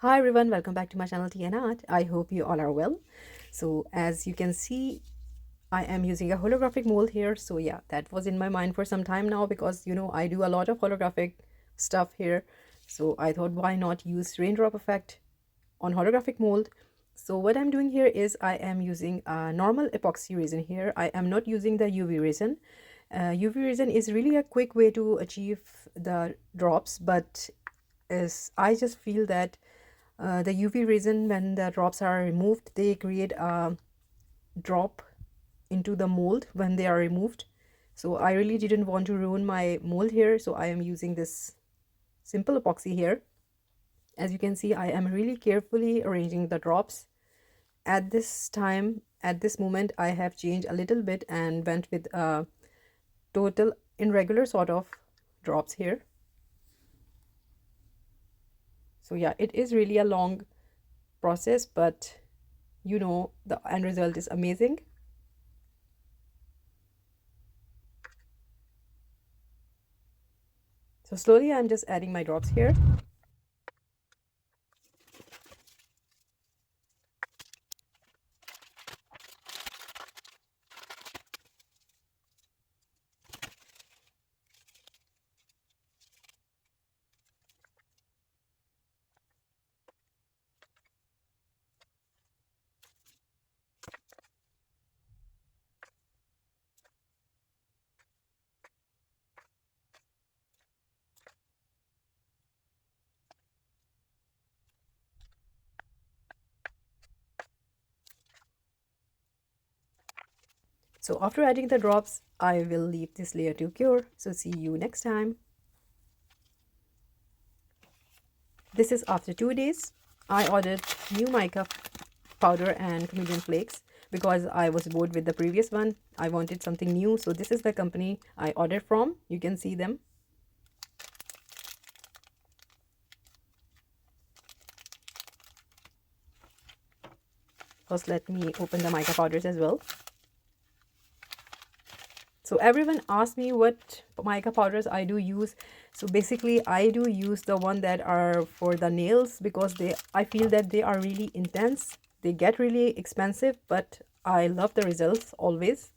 Hi everyone, welcome back to my channel Tea&Art. I hope you all are well. So as you can see, I am using a holographic mold here. So yeah, that was in my mind for some time now because I do a lot of holographic stuff here. So I thought why not use raindrop effect on holographic mold. So what I'm doing here is I am using a normal epoxy resin here. I am not using the UV resin. UV resin is really a quick way to achieve the drops, but I just feel that the UV resin, when the drops are removed, they create a drop into the mold when they are removed. So I really didn't want to ruin my mold here, so I am using this simple epoxy here. As you can see, I am really carefully arranging the drops. At this time, at this moment, I have changed a little bit and went with a total irregular sort of drops here. So yeah, it is really a long process, but the end result is amazing. So slowly I'm just adding my drops here. So after adding the drops, I will leave this layer to cure. So see you next time. This is after 2 days. I ordered new mica powder and chameleon flakes because I was bored with the previous one. I wanted something new. So this is the company I ordered from. You can see them. First, let me open the mica powders as well. So everyone asked me what mica powders I do use. So basically I do use the one that are for the nails because I feel that they are really intense. They get really expensive, but I love the results always.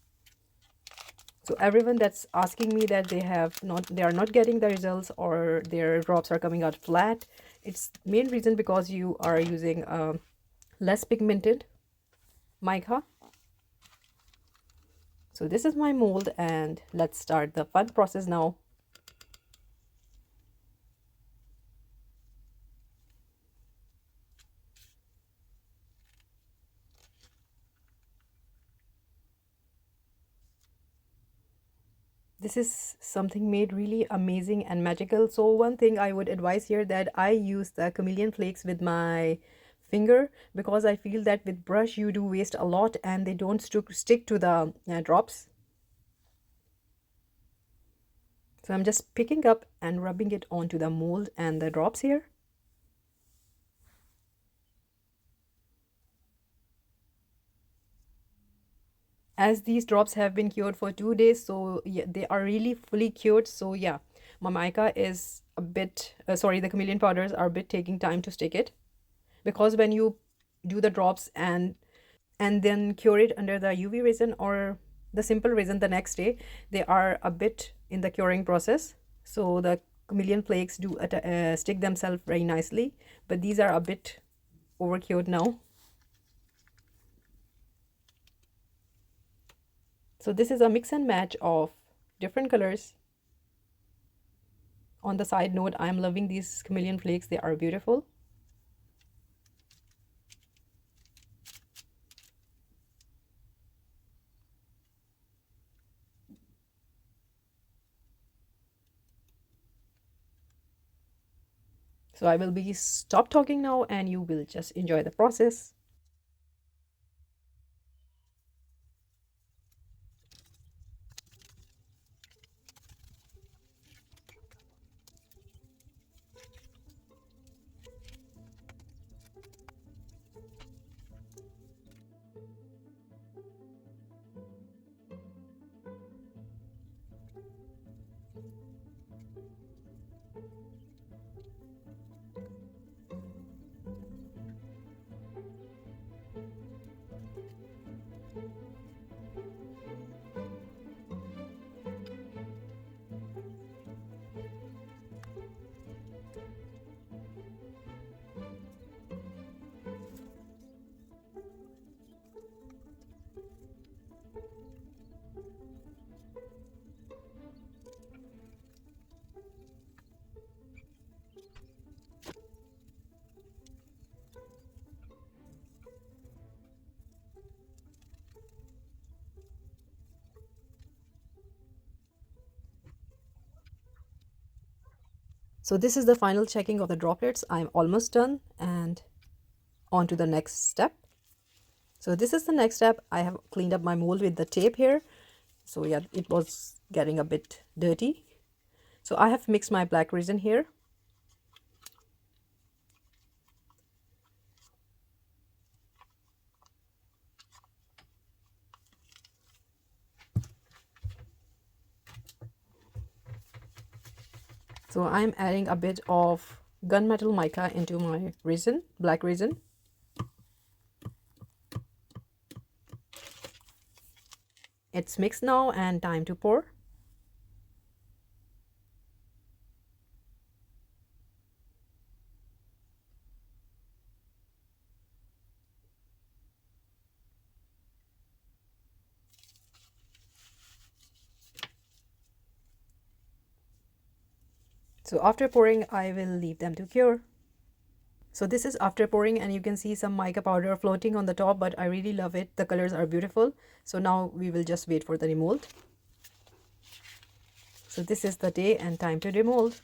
So everyone that's asking me that they are not getting the results or their drops are coming out flat, it's main reason because you are using less pigmented mica. So this is my mold and let's start the fun process now. This is something made really amazing and magical. So one thing I would advise here that I use the chameleon flakes with my finger because I feel that with brush you do waste a lot and they don't stick to the drops. So I'm just picking up and rubbing it onto the mold and the drops here. As these drops have been cured for 2 days, so yeah, they are really fully cured. So yeah, my mica is a bit sorry, the chameleon powders are a bit taking time to stick it because when you do the drops and then cure it under the UV resin or the simple resin the next day, they are a bit in the curing process. So the chameleon flakes do stick themselves very nicely, but these are a bit over cured now. So this is a mix and match of different colors. On the side note, I'm loving these chameleon flakes. They are beautiful. So I will be stop talking now and you will just enjoy the process. So this is the final checking of the droplets. I'm almost done and on to the next step. So this is the next step. I have cleaned up my mold with the tape here. So yeah, it was getting a bit dirty. So I have mixed my black resin here. So I'm adding a bit of gunmetal mica into my resin, black resin. It's mixed now and time to pour. So after pouring, I will leave them to cure. So this is after pouring and you can see some mica powder floating on the top, but I really love it. The colors are beautiful. So now we will just wait for the demold. So this is the day and time to demold.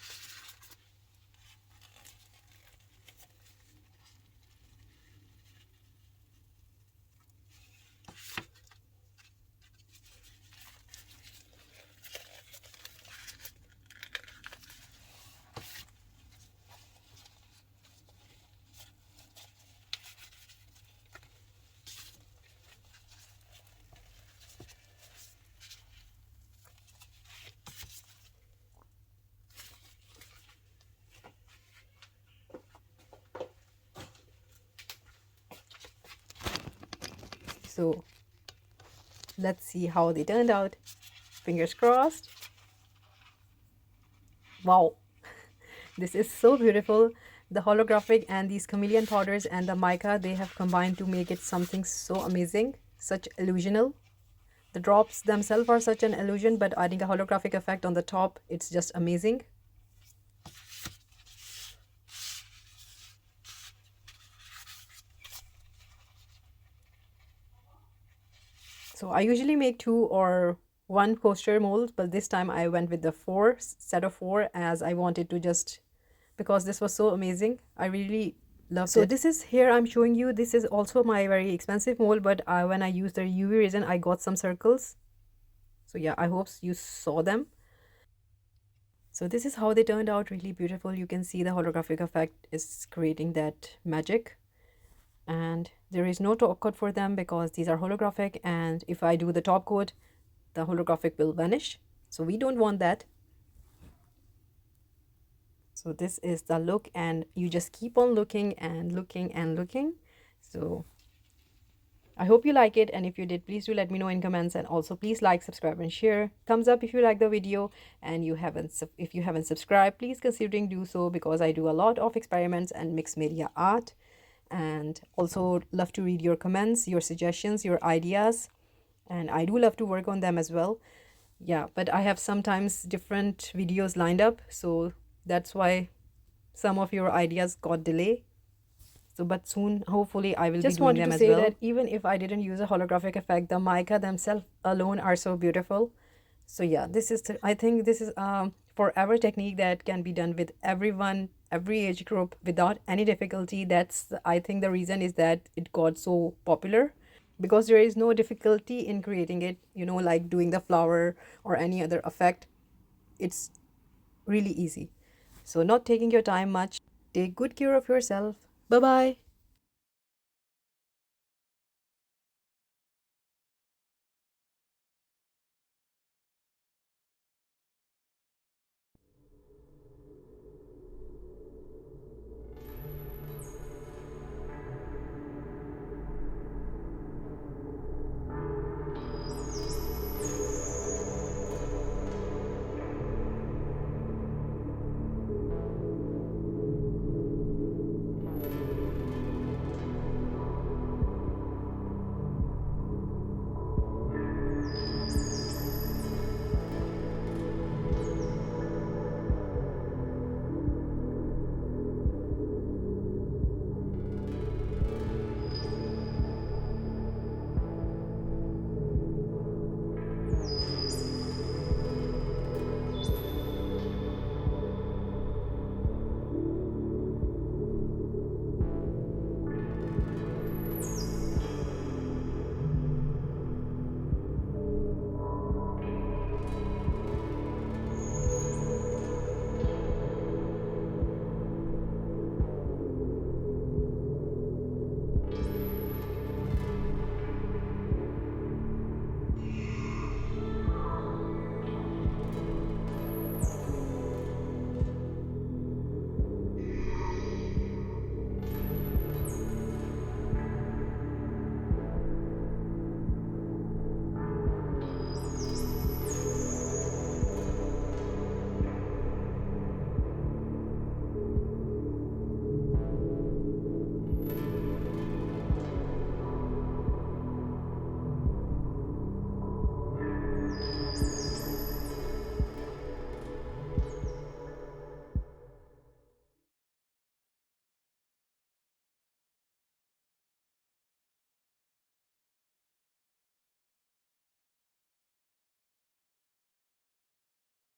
So let's see how they turned out. Fingers crossed. Wow, this is so beautiful. The holographic and these chameleon powders and the mica, they have combined to make it something so amazing, such illusional. The drops themselves are such an illusion, but adding a holographic effect on the top, it's just amazing. So I usually make 2 or 1 coaster mold, but this time I went with the 4 set of 4 as I wanted to just, because this was so amazing. I really loved it. So this is here I'm showing you. This is also my very expensive mold, but when I used the UV resin, I got some circles. So yeah, I hope you saw them. So this is how they turned out, really beautiful. You can see the holographic effect is creating that magic. And there is no top coat for them because these are holographic, and if I do the top coat, the holographic will vanish. So we don't want that. So this is the look, and you just keep on looking and looking and looking. So I hope you like it, and if you did, please do let me know in comments, and also please like, subscribe and share. Thumbs up if you like the video, and if you haven't subscribed, please considering do so, because I do a lot of experiments and mixed media art, and also love to read your comments, your suggestions, your ideas, and I do love to work on them as well. Yeah, but I have sometimes different videos lined up, so that's why some of your ideas got delayed. So but soon hopefully I will just be doing them as well. Just wanted to say that even if I didn't use a holographic effect, the mica themselves alone are so beautiful. So yeah, this is I think this is forever technique that can be done with everyone, every age group, without any difficulty. That's, I think the reason is that it got so popular, because there is no difficulty in creating it, you know, like doing the flower or any other effect. It's really easy. So not taking your time much. Take good care of yourself. Bye bye.